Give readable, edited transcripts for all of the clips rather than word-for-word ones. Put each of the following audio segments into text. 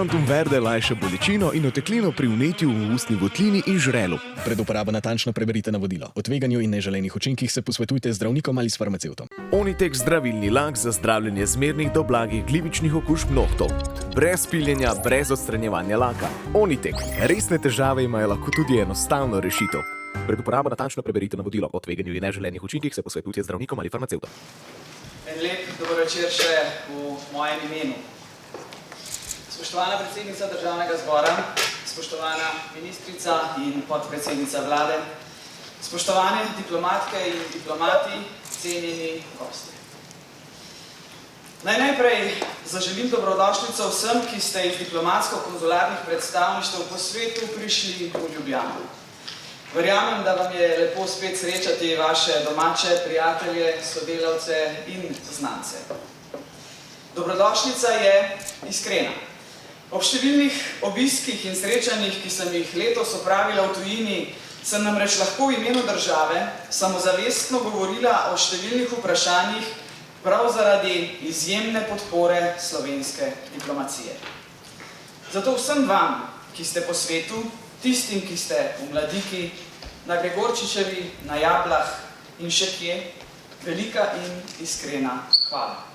Quantum Verde lajša bolečino in oteklino pri vnetju v ustni votlini in žrelu. Pred uporabo natančno preberite navodilo. O tveganju in neželenih učinkih se posvetujte z zdravnikom ali s farmacevtom. Onitek zdravilni lak za zdravljenje zmernih do blagih glivičnih okužb nohtov. Brez piljenja, brez odstranjevanja laka. Onitek. Resne težave imajo lahko tudi enostavno rešitev. Pred uporabo natančno preberite navodilo. O tveganju in neželenih učinkih se posvetujte z zdravnikom ali farmacevtom. En lep dober večer še v mojem imenu. Spoštovana predsednica Državnega zbora, spoštovana ministrica in podpredsednica vlade, spoštovane diplomatke in diplomati, cenjeni gosti. Naj najprej zaželim dobrodošlico vsem, ki ste iz diplomatsko-konzularnih predstavništev po svetu prišli v Ljubljano. Verjamem, da vam je lepo spet srečati vaše domače prijatelje, sodelavce in znance. Dobrodošlica je iskrena. Ob številnih obiskih in srečanjih, ki sem jih letos opravila v tujini, sem namreč lahko v imenu države samozavestno govorila o številnih vprašanjih prav zaradi izjemne podpore slovenske diplomacije. Zato vsem vam, ki ste po svetu, tistim, ki ste v Mladiki, na Gregorčičevi, na Jablah in še kje, velika in iskrena hvala.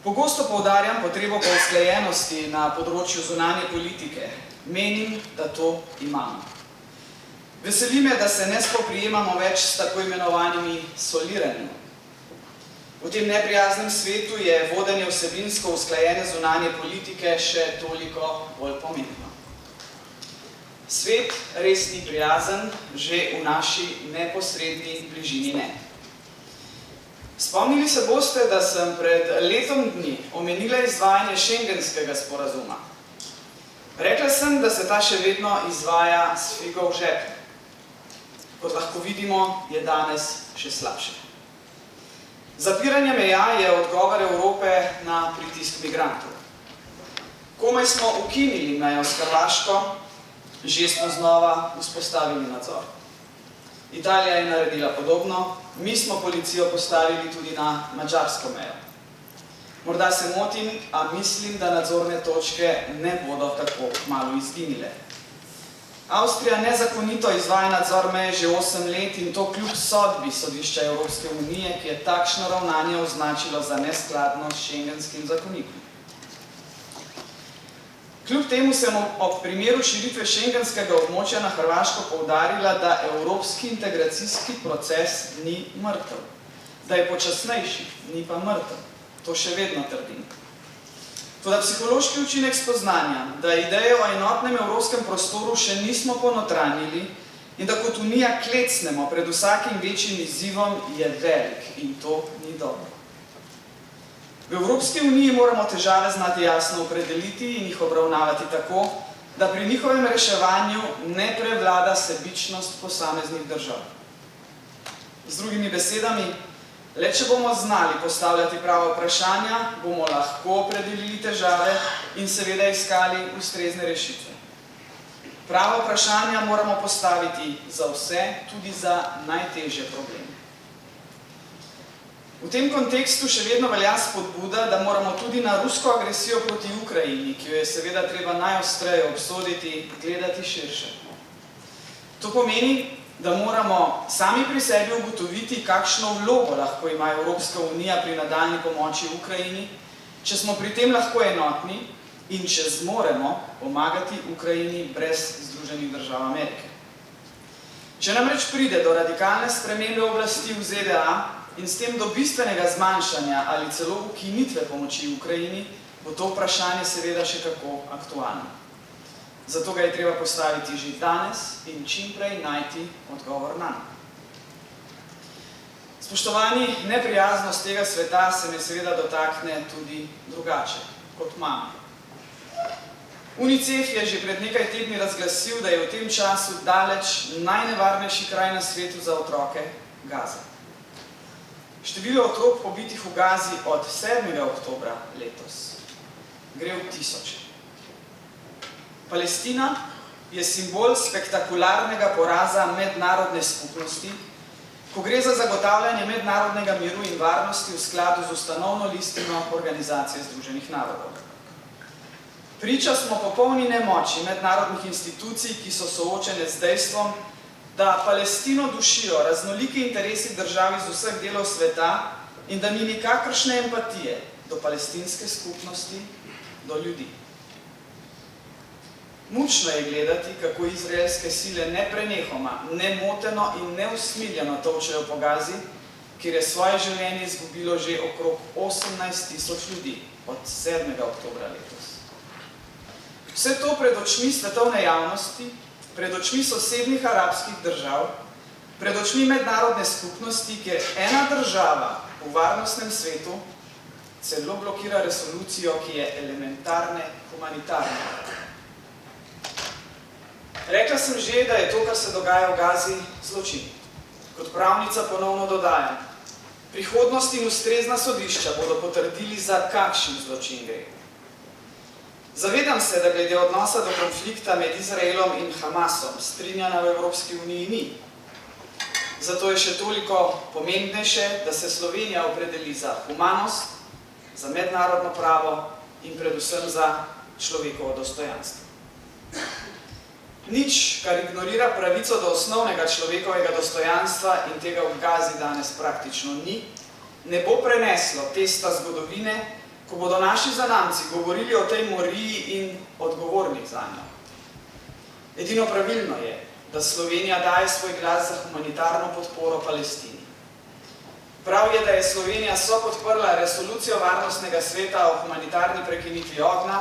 Pogosto poudarjam potrebo po usklajenosti na področju zunanje politike. Menim, da to imamo. Veseli me, da se ne spoprijemamo več s tako imenovanimi soliranjem. V tem neprijaznem svetu je vodenje vsebinsko usklajene zunanje politike še toliko bolj pomembno. Svet res ni prijazen, že v naši neposredni bližini ne. Spomnili se boste, da sem pred letom dni omenila izvajanje Schengenskega sporazuma. Rekla sem, da se ta še vedno izvaja s figo v žepu. Kot lahko vidimo, je danes še slabše. Zapiranje meja je odgovor Evrope na pritisk migrantov. Komaj smo ukinili mejo s Hrvaško, že smo znova vzpostavili nadzor. Italija je naredila podobno, mi smo policijo postavili tudi na madžarsko mejo. Morda se motim, a mislim, da nadzorne točke ne bodo tako kmalu izginile. Avstrija nezakonito izvaja nadzor meje že 8 let in to kljub sodbi Sodišča Evropske unije, ki je takšno ravnanje označilo za neskladno s Schengenskim zakonikom. Kljub temu sem ob primeru širitve Schengenskega območja na Hrvaško poudarila, da evropski integracijski proces ni mrtev. Da je počasnejši, ni pa mrtev. To še vedno trdim. Toda psihološki učinek spoznanja, da idejo o enotnem evropskem prostoru še nismo ponotranjili in da kot Unija klecnemo pred vsakim večjim izzivom, je velik in to ni dobro. V Evropski uniji moramo težave znati jasno opredeliti in jih obravnavati tako, da pri njihovem reševanju ne prevlada sebičnost posameznih držav. Z drugimi besedami, le če bomo znali postavljati prava vprašanja, bomo lahko opredelili težave in seveda iskali ustrezne rešitve. Prava vprašanja moramo postaviti za vse, tudi za najtežje probleme. V tem kontekstu še vedno velja spodbuda, da moramo tudi na rusko agresijo proti Ukrajini, ki jo je seveda treba najostreje obsoditi, gledati širše. To pomeni, da moramo sami pri sebi ugotoviti, kakšno vlogo lahko ima Evropska unija pri nadaljnji pomoči Ukrajini, če smo pri tem lahko enotni in če zmoremo pomagati Ukrajini brez Združenih držav Amerike. Če namreč pride do radikalne spremembe oblasti v ZDA, in s tem do bistvenega zmanjšanja ali celo ukinitve pomoči Ukrajini, bo to vprašanje seveda še kako aktualno. Zato ga je treba postaviti že danes in čim prej najti odgovor nanj. Spoštovani, neprijaznost tega sveta se me seveda dotakne tudi drugače, kot mama. UNICEF je že pred nekaj tedni razglasil, da je v tem času daleč najnevarnejši kraj na svetu za otroke Gaza. Število otrok pobitih v Gazi od 7. oktobra letos gre v tisoče. Palestina je simbol spektakularnega poraza mednarodne skupnosti, ko gre za zagotavljanje mednarodnega miru in varnosti v skladu z ustanovno listino Organizacije Združenih narodov. Priča smo popolni nemoči mednarodnih institucij, ki so soočene z dejstvom, da Palestino dušijo raznoliki interesi držav iz vseh delov sveta in da ni nikakršne empatije do palestinske skupnosti, do ljudi. Mučno je gledati, kako izraelske sile neprenehoma, nemoteno in neusmiljeno tolčejo po Gazi, kjer je svoje življenje izgubilo že okrog 18.000 ljudi od 7. oktobra letos. Vse to pred očmi svetovne javnosti, pred očmi sosednjih arabskih držav, pred očmi mednarodne skupnosti, kjer ena država v varnostnem svetu celo blokira resolucijo, ki je elementarne humanitarne. Rekla sem že, da je to, kar se dogaja v Gazi, zločin. Kot pravnica ponovno dodajam, prihodnost in ustrezna sodišča bodo potrdili, za kakšen zločin gre. Zavedam se, da glede odnosa do konflikta med Izraelom in Hamasom strinjanja v Evropski uniji ni. Zato je še toliko pomembnejše, da se Slovenija opredeli za humanost, za mednarodno pravo in predvsem za človekovo dostojanstvo. Nič, kar ignorira pravico do osnovnega človekovega dostojanstva in tega v Gazi danes praktično ni, ne bo preneslo testa zgodovine, ko bodo naši zanamci govorili o tej moriji in odgovornih zanjo. Edino pravilno je, da Slovenija daje svoj glas za humanitarno podporo Palestini. Prav je, da je Slovenija sopodprla resolucijo Varnostnega sveta o humanitarni prekinitvi ognja,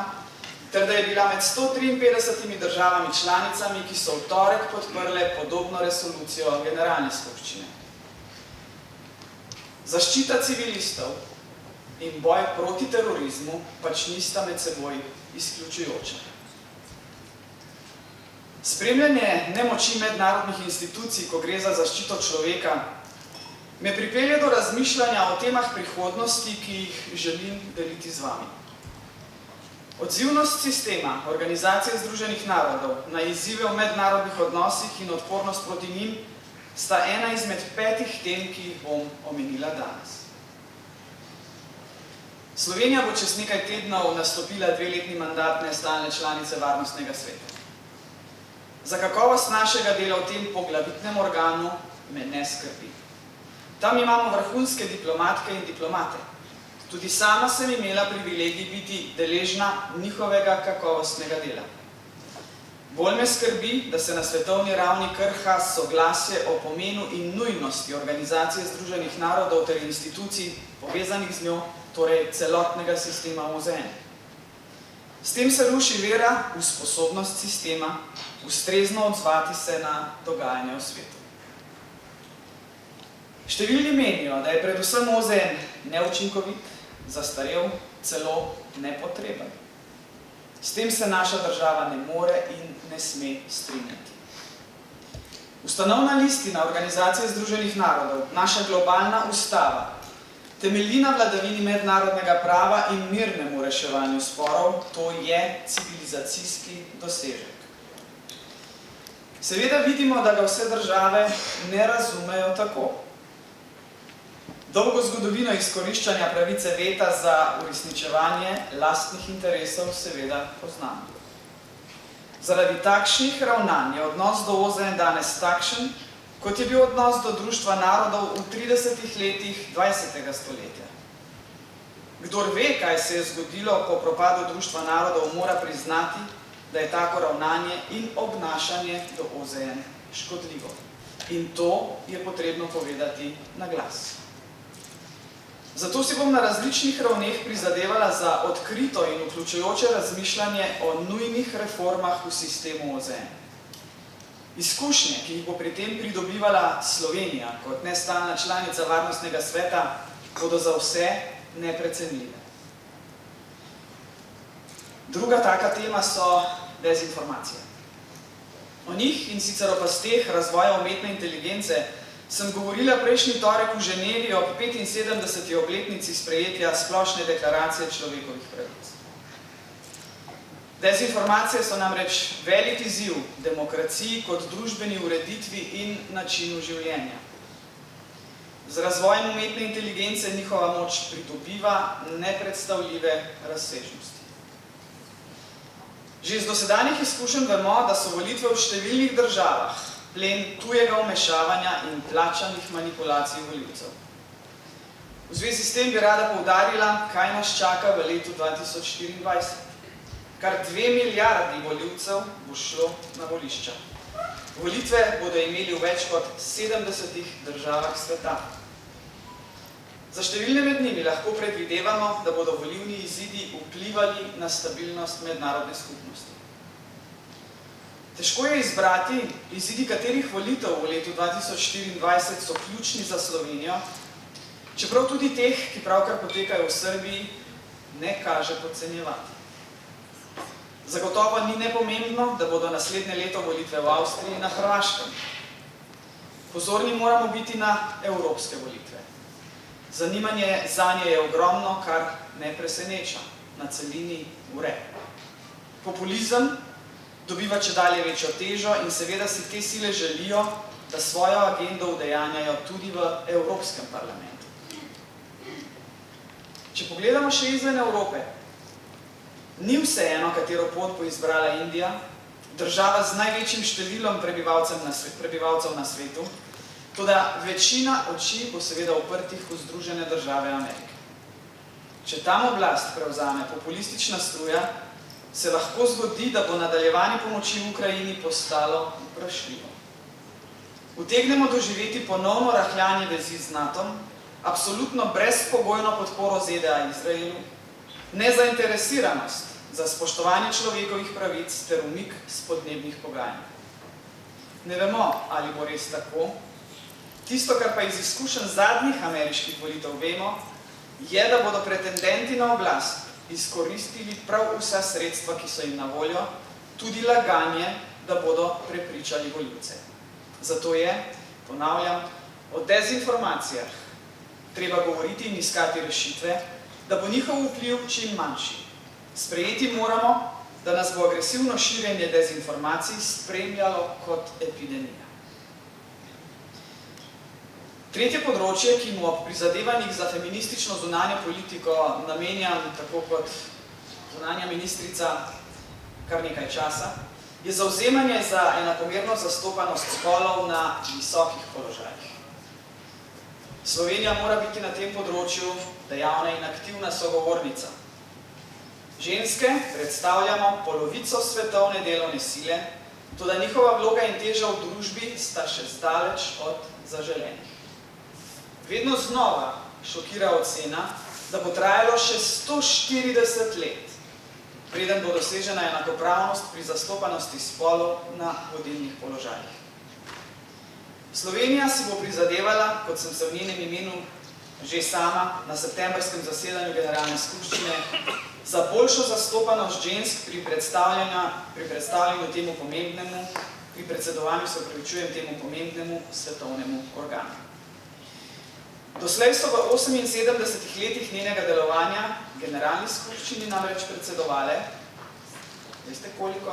ter da je bila med 153 državami članicami, ki so v torek podprle podobno resolucijo Generalne skupščine. Zaščita civilistov in boj proti terorizmu pač nista med seboj izključujoča. Spremljanje nemoči mednarodnih institucij, ko gre za zaščito človeka, me pripelje do razmišljanja o temah prihodnosti, ki jih želim deliti z vami. Odzivnost sistema Organizacije združenih narodov na izzive v mednarodnih odnosih in odpornost proti njim sta ena izmed 5 tem, ki jih bom omenila danes. Slovenija bo čez nekaj tednov nastopila 2-letni mandat nestalne članice Varnostnega sveta. Za kakovost našega dela v tem poglavitnem organu me ne skrbi. Tam imamo vrhunske diplomatke in diplomate. Tudi sama sem imela privilegij biti deležna njihovega kakovostnega dela. Bolj me skrbi, da se na svetovni ravni krha soglasje o pomenu in nujnosti Organizacije združenih narodov ter institucij povezanih z njo, torej celotnega sistema OZN. S tem se ruši vera v sposobnost sistema ustrezno odzvati se na dogajanje v svetu. Številni menijo, da je predvsem OZN neučinkovit, zastarel, celo nepotreben. S tem se naša država ne more in ne sme strinjati. Ustanovna listina Organizacije združenih narodov, naša globalna ustava, temelji na vladavini mednarodnega prava in mirnemu reševanju sporov, to je civilizacijski dosežek. Seveda vidimo, da ga vse države ne razumejo tako. Dolgo zgodovino izkoriščanja pravice veta za uresničevanje lastnih interesov seveda poznamo. Zaradi takšnih ravnanj je odnos do OZN danes takšen, kot je bil odnos do Društva narodov v 30 letih 20. stoletja. Kdor ve, kaj se je zgodilo po propadu Društva narodov, mora priznati, da je tako ravnanje in obnašanje do OZN škodljivo. In to je potrebno povedati na glas. Zato si bom na različnih ravneh prizadevala za odkrito in vključujoče razmišljanje o nujnih reformah v sistemu OZN. Izkušnje, ki jih bo pri tem pridobivala Slovenija kot nestalna članica Varnostnega sveta, bodo za vse neprecenljive. Druga taka tema so dezinformacije. O njih in sicer o pasteh razvoja umetne inteligence sem govorila prejšnji torek v Ženevi ob 75. obletnici sprejetja Splošne deklaracije človekovih pravic. Dezinformacije so namreč velik izziv demokraciji kot družbeni ureditvi in načinu življenja. Z razvojem umetne inteligence njihova moč pridobiva nepredstavljive razsežnosti. Že iz dosedanjih izkušenj vemo, da so volitve v številnih državah plen tujega vmešavanja in plačanih manipulacij volivcev. V zvezi s tem bi rada poudarila, kaj nas čaka v letu 2024. Kar 2 milijardi volivcev bo šlo na volišča. Volitve bodo imeli v več kot 70 državah sveta. Za številne med njimi lahko predvidevamo, da bodo volilni izidi vplivali na stabilnost mednarodne skupnosti. Težko je izbrati, izidi katerih volitev v letu 2024 so ključni za Slovenijo, čeprav tudi teh, ki pravkar potekajo v Srbiji, ne kaže podcenjevati. Zagotovo ni nepomembno, da bodo naslednje leto volitve v Avstriji in na Hrvaškem. Pozorni moramo biti na evropske volitve. Zanimanje zanje je ogromno, kar ne preseneča, na celini vre. Populizem dobiva čedalje večjo težo in seveda si te sile želijo, da svojo agendo udejanjajo tudi v Evropskem parlamentu. Če pogledamo še izven Evrope, ni vseeno, katero pot bo izbrala Indija, država z največjim številom prebivalcev na svetu, toda večina oči bo seveda uprtih v Združene države Amerike. Če tam oblast prevzame populistična struja, se lahko zgodi, da bo nadaljevanje pomoči v Ukrajini postalo vprašljivo. Utegnemo doživeti ponovno rahljanje vezi z NATO-m, absolutno brezpogojno podporo ZDA Izraelu, nezainteresiranost za spoštovanje človekovih pravic ter umik s podnebnih pogajanj. Ne vemo, ali bo res tako. Tisto, kar pa iz izkušenj zadnjih ameriških volitev vemo, je, da bodo pretendenti na oblast izkoristili prav vsa sredstva, ki so jim na voljo, tudi laganje, da bodo prepričali volivce. Zato je, ponavljam, o dezinformacijah treba govoriti in iskati rešitve, da bo njihov vpliv čim manjši. Sprejeti moramo, da nas bo agresivno širjenje dezinformacij spremljalo kot epidemija. Tretje področje, ki mu ob prizadevanjih za feministično zunanjo politiko namenjam, tako kot zunanja ministrica, kar nekaj časa, je zavzemanje za enakomerno zastopanost spolov na visokih položajih. Slovenija mora biti na tem področju dejavna in aktivna sogovornica. Ženske predstavljamo polovico svetovne delovne sile, toda njihova vloga in teža v družbi sta še zdaleč od zaželenih. Vedno znova šokira ocena, da bo trajalo še 140 let, preden bo dosežena enakopravnost pri zastopanosti spolov na vodilnih položajih. Slovenija si bo prizadevala, kot sem se v njenem imenu že sama na septembrskem zasedanju Generalne skupščine, za boljšo zastopanost žensk pri predstavljanju temu pomembnemu, pri predsedovanju temu pomembnemu svetovnemu organu. Doslej so v 78 letih njenega delovanja Generalni skupščini namreč predsedovale, veste koliko?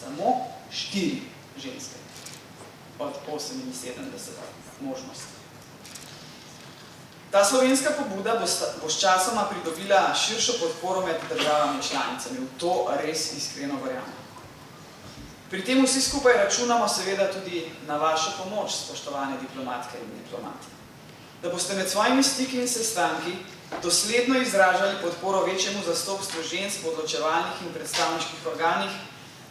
Samo 4 ženske od 78 možnosti. Ta slovenska pobuda bo s časoma pridobila širšo podporo med državami članicami. V to res iskreno verjamem. Pri tem vsi skupaj računamo seveda tudi na vašo pomoč, spoštovane diplomatke in diplomati. Da boste med svojimi stiki in sestanki dosledno izražali podporo večjemu zastopstvu žensk v odločevalnih in predstavniških organih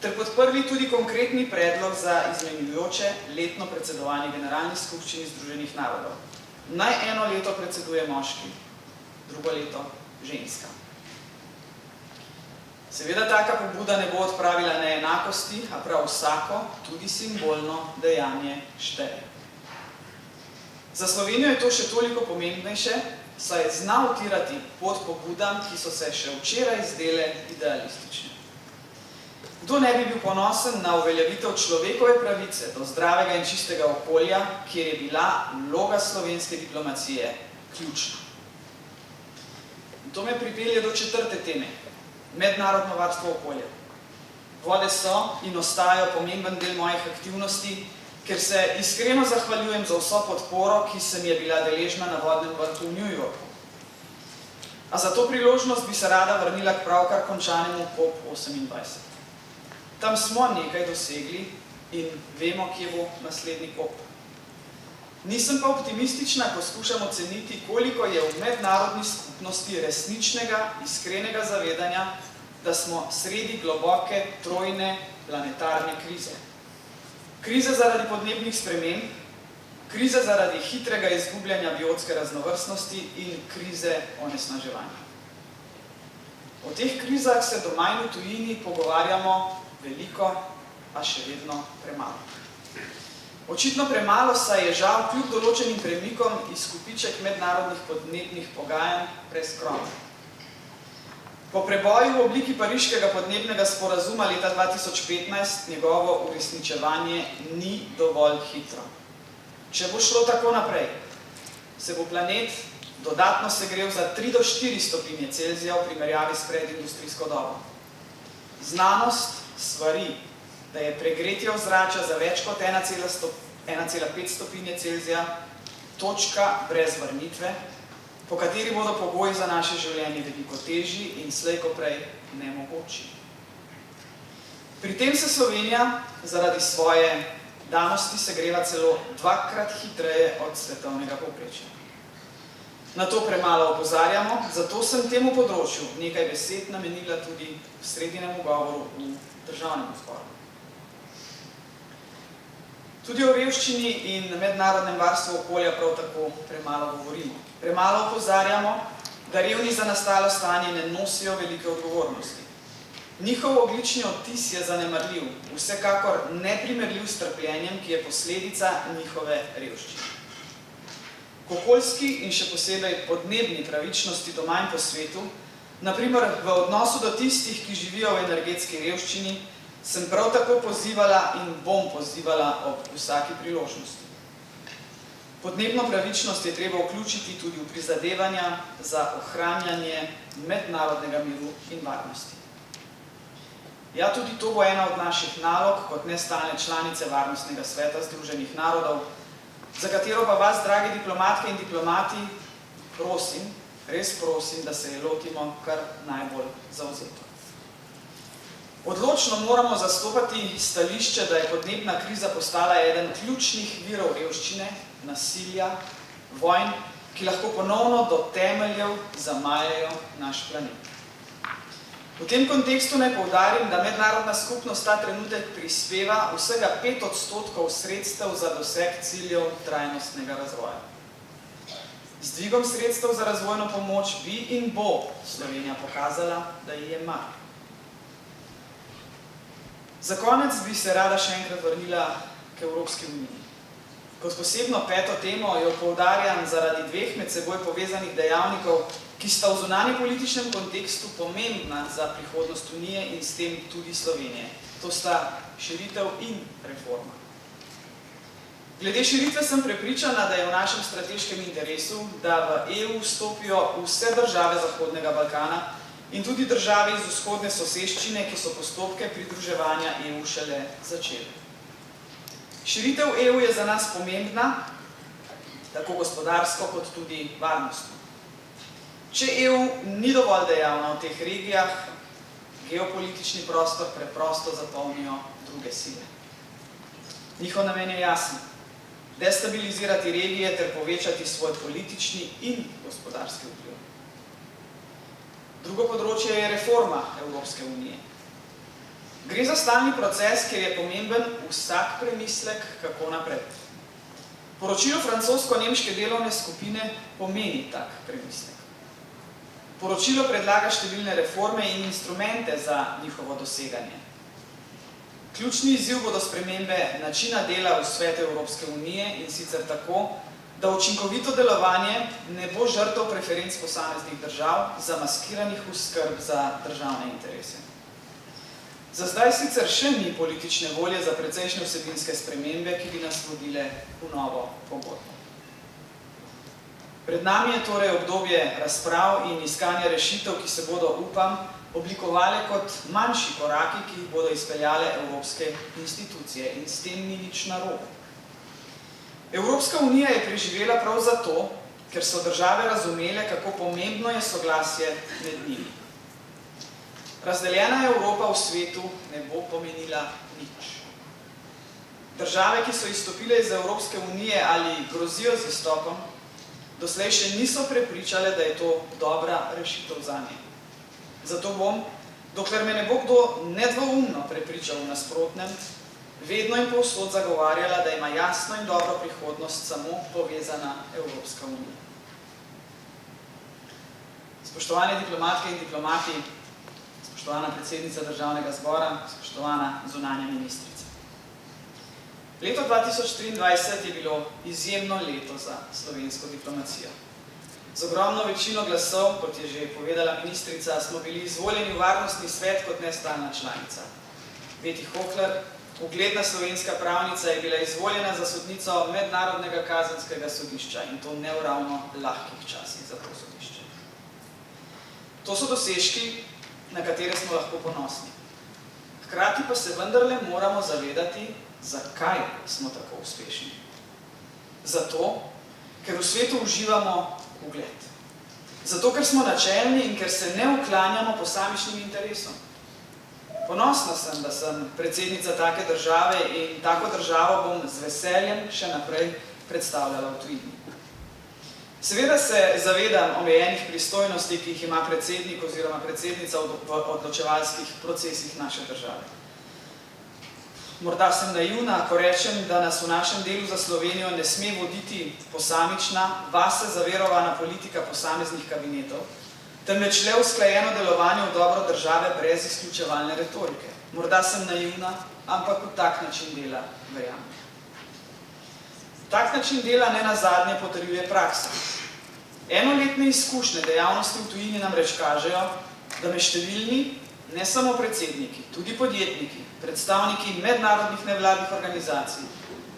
ter podprli tudi konkretni predlog za izmenjujoče letno predsedovanje Generalni skupščini Združenih narodov. Naj eno leto predseduje moški, drugo leto ženska. Seveda taka pobuda ne bo odpravila neenakosti, a prav vsako, tudi simbolno dejanje šteje. Za Slovenijo je to še toliko pomembnejše, saj zna utirati pot pobudam, ki so se še včeraj zdele idealistične. Kdo ne bi bil ponosen na uveljavitev človekove pravice do zdravega in čistega okolja, kjer je bila vloga slovenske diplomacije ključna. In to me pripelje do 4. teme, mednarodno varstvo okolja. Vode so in ostajajo pomemben del mojih aktivnosti, ker se iskreno zahvaljujem za vso podporo, ki sem je bila deležna na vodnem vrhu v New Yorku. A za to priložnost bi se rada vrnila k pravkar končanemu COP28. Tam smo nekaj dosegli in vemo, kje bo naslednji COP. Nisem pa optimistična, ko skušam oceniti, koliko je v mednarodni skupnosti resničnega, iskrenega zavedanja, da smo sredi globoke, trojne, planetarne krize. Krize zaradi podnebnih sprememb, krize zaradi hitrega izgubljanja biotske raznovrstnosti in krize onesnaževanja. O teh krizah se doma in v tujini pogovarjamo veliko, a še vedno premalo. Očitno premalo, saj je žal kljub določenim premikom izkupiček mednarodnih podnebnih pogajanj preskromen. Po preboju v obliki pariškega podnebnega sporazuma leta 2015 njegovo uresničevanje ni dovolj hitro. Če bo šlo tako naprej, se bo planet dodatno segrel za 3 do 4 stopinje Celzija v primerjavi s predindustrijsko dobo. Znanost svari, da je pregretje ozračja za več kot 1,5 stopinje Celzija točka brez vrnitve, po kateri bodo pogoji za naše življenje veliko težji in slej ko prej nemogoči. Pri tem se Slovenija zaradi svoje danosti segreva celo 2-krat hitreje od svetovnega povprečja. Na to premalo opozarjamo, zato sem temu področju nekaj besed namenila tudi v sredinem govoru v državnem zboru. Tudi o revščini in mednarodnem varstvu okolja prav tako premalo govorimo. Premalo opozarjamo, da revni za nastalo stanje ne nosijo velike odgovornosti. Njihov ogljični odtis je zanemarljiv, vsekakor neprimerljiv s trpljenjem, ki je posledica njihove revščine. K okoljski in še posebej podnebni pravičnosti doma in po svetu, na primer v odnosu do tistih, ki živijo v energetski revščini, sem prav tako pozivala in bom pozivala ob vsaki priložnosti. Podnebno pravičnost je treba vključiti tudi v prizadevanja za ohranjanje mednarodnega miru in varnosti. Ja, tudi to bo ena od naših nalog kot nestalne članice Varnostnega sveta Združenih narodov, za katero pa vas, dragi diplomatke in diplomati, prosim, res prosim, da se je lotimo kar najbolj zavzeto. Odločno moramo zastopati stališče, da je podnebna kriza postala eden ključnih virov revščine, nasilja, vojn, ki lahko ponovno do temeljev zamajajo naš planet. V tem kontekstu naj poudarim, da mednarodna skupnost ta trenutek prispeva vsega 5% sredstev za doseg ciljev trajnostnega razvoja. Z dvigom sredstev za razvojno pomoč bi in bo Slovenija pokazala, da ji je mar. Za konec bi se rada še enkrat vrnila k Evropski uniji. Kot posebno 5. temo jo poudarjam zaradi 2 med seboj povezanih dejavnikov, ki sta v zunanjepolitičnem kontekstu pomembna za prihodnost Unije in s tem tudi Slovenije. To sta širitev in reforma. Glede širitve sem prepričana, da je v našem strateškem interesu, da v EU vstopijo vse države Zahodnega Balkana in tudi države iz vzhodne soseščine, ki so postopke pridruževanja EU šele začeli. Širitev EU je za nas pomembna, tako gospodarsko kot tudi varnostno. Če EU ni dovolj dejavna v teh regijah, geopolitični prostor preprosto zapolnijo druge sile. Njihov namen je jasen: destabilizirati regije ter povečati svoj politični in gospodarski vpliv. Drugo področje je reforma Evropske unije. Gre za stalni proces, kjer je pomemben vsak premislek, kako naprej. Poročilo francosko-nemške delovne skupine pomeni tak premislek. Poročilo predlaga številne reforme in instrumente za njihovo doseganje. Ključni izziv bodo spremembe načina dela v Svetu Evropske unije in sicer tako, da učinkovito delovanje ne bo žrtev preferenc posameznih držav, zamaskiranih v skrb za državne interese. Za zdaj sicer še ni politične volje za precejšnje vsebinske spremembe, ki bi nas vodile v novo pogodbo. Pred nami je torej obdobje razprav in iskanja rešitev, ki se bodo, upam, oblikovale kot manjši koraki, ki jih bodo izpeljale evropske institucije, in s tem ni nič narobe. Evropska unija je preživela prav zato, ker so države razumele, kako pomembno je soglasje med njimi. Razdeljena Evropa v svetu ne bo pomenila nič. Države, ki so izstopile iz Evropske unije ali grozijo z izstopom, doslej še niso prepričale, da je to dobra rešitev zanje. Zato bom, dokler me ne bo kdo nedvoumno prepričal v nasprotnem, vedno in povsod zagovarjala, da ima jasno in dobro prihodnost samo povezana Evropska unija. Spoštovane diplomatke in diplomati, spoštovana predsednica Državnega zbora, spoštovana zunanja ministrica. Leto 2023 je bilo izjemno leto za slovensko diplomacijo. Z ogromno večino glasov, kot je že povedala ministrica, smo bili izvoljeni v Varnostni svet kot nestalna članica. Beti Hohler, ugledna slovenska pravnica, je bila izvoljena za sodnico Mednarodnega kazenskega sodišča in to ne v ravno lahkih časih za to sodišče. To so dosežki, na katere smo lahko ponosni. Hkrati pa se vendarle moramo zavedati, zakaj smo tako uspešni. Zato, ker v svetu uživamo ugled. Zato, ker smo načelni in ker se ne uklanjamo posamičnim interesom. Ponosna sem, da sem predsednica take države in tako državo bom z veseljem še naprej predstavljala v tujini. Seveda se zavedam omejenih pristojnosti, ki jih ima predsednik oziroma predsednica v odločevalskih procesih naše države. Morda sem naivna, ko rečem, da nas v našem delu za Slovenijo ne sme voditi posamična, vase zaverovana politika posameznih kabinetov, temveč le usklajeno delovanje v dobro države brez izključevalne retorike. Morda sem naivna, ampak v tak način dela verjamem. Tak način dela ne nazadnje potrjuje praksa. Enoletne izkušnje dejavnosti v tujini namreč kažejo, da me številni, ne samo predsedniki, tudi podjetniki, predstavniki mednarodnih nevladnih organizacij,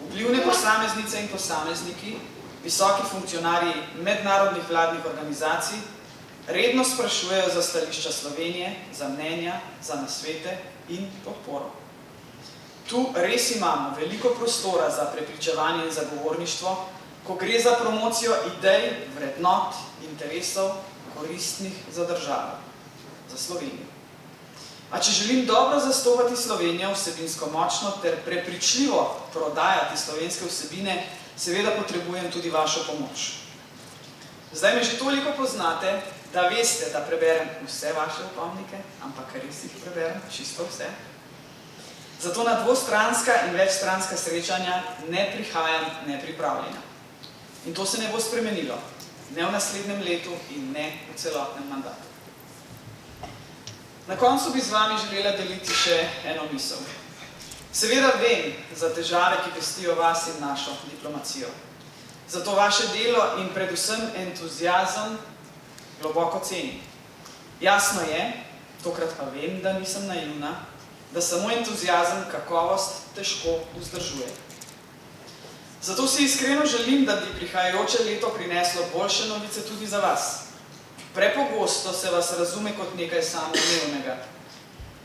vplivne posameznice in posamezniki, visoki funkcionarji mednarodnih vladnih organizacij, redno sprašujejo za stališča Slovenije, za mnenja, za nasvete in podporo. Tu res imamo veliko prostora za prepričevanje in zagovorništvo, ko gre za promocijo idej, vrednot, interesov, koristnih za državo, za Slovenijo. A če želim dobro zastopati Slovenijo vsebinsko močno ter prepričljivo prodajati slovenske vsebine, seveda potrebujem tudi vašo pomoč. Zdaj me že toliko poznate, da veste, da preberem vse vaše opomnike, ampak res jih preberem, čisto vse. Zato na dvostranska in večstranska srečanja ne prihajam nepripravljena. In to se ne bo spremenilo, ne v naslednjem letu in ne v celotnem mandatu. Na koncu bi z vami želela deliti še eno misel. Seveda vem za težave, ki pestijo vas in našo diplomacijo. Zato vaše delo in predvsem entuziazem globoko cenim. Jasno je, tokrat pa vem, da nisem naivna, da samo entuziazem kakovost težko vzdržuje. Zato si iskreno želim, da bi prihajajoče leto prineslo boljše novice tudi za vas. Prepogosto se vas razume kot nekaj samoumevnega.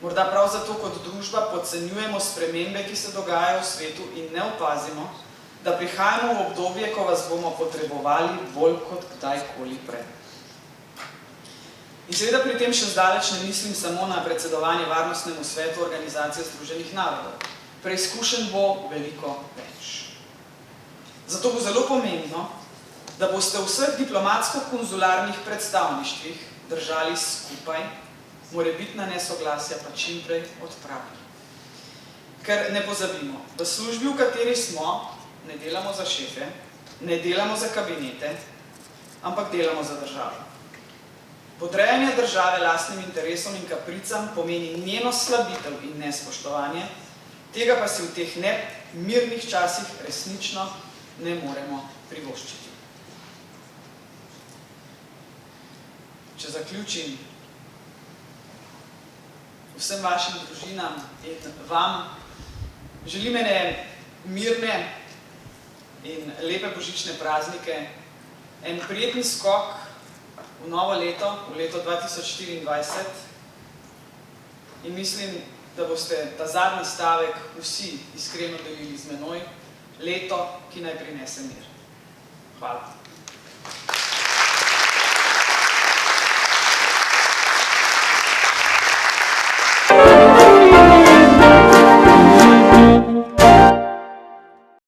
Morda prav zato kot družba podcenjujemo spremembe, ki se dogajajo v svetu in ne opazimo, da prihajamo v obdobje, ko vas bomo potrebovali bolj kot kdajkoli prej. In seveda pri tem še zdaleč ne mislim samo na predsedovanje Varnostnemu svetu Organizacije združenih narodov. Preizkušenj bo veliko več. Zato bo zelo pomembno, da boste v vseh diplomatsko-konzularnih predstavništvih držali skupaj, morebitna nesoglasja pa čimprej odpravili. Ker ne pozabimo, v službi, v kateri smo, ne delamo za šefe, ne delamo za kabinete, ampak delamo za državo. Podrejanje države lastnim interesom in kapricam pomeni njeno slabitev in nespoštovanje, tega pa si v teh nemirnih časih resnično ne moremo privoščiti. Če zaključim, vsem vašim družinam in vam želim ene mirne in lepe božične praznike, en prijeten skok v novo leto, v leto 2024 in mislim, da boste ta zadnji stavek vsi iskreno delili z menoj, leto, ki naj prinese mir. Hvala.